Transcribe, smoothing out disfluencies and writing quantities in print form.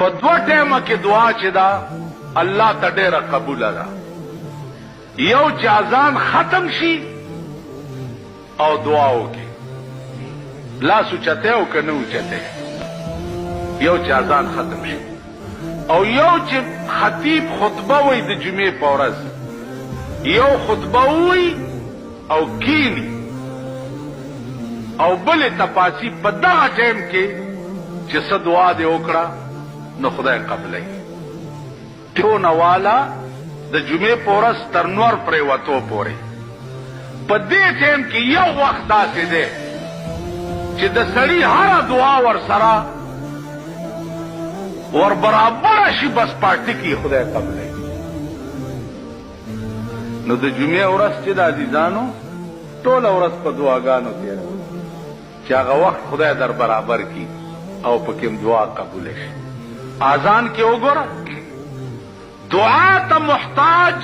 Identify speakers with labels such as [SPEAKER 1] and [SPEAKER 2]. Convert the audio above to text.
[SPEAKER 1] په دوه ټیمه کې دعا چې دا الله ته ډېره قبوله ده. یو چې اذان ختم شي او دعا وکړي، لاس اوچته او که نه اوچته، یو چې اذان ختم شي، او یو چې خطیب خطبه وایي د جمعې په ورځ، یو خطبه وایي او کینی او بلې تپاسی په دغه ټیم کې چې څه دعا دې وکړه نو خدای قبلوي. ټونه والا د جمعې په ورځ تر نور پرېوتو پورې په دې ټیم کې یو وخت داسې دی چې د سړي هره دعا ورسره ور برابره شي، بس پارټي کې خدای قبلوي. نو د جمعې ورځ چې د عزیزانو ټوله ورځ په دعاګانو تېروي چې هغه وخت خدای در برابر کی او پکې دعا قبول شي. اذان کې وګوره، دعا ته محتاج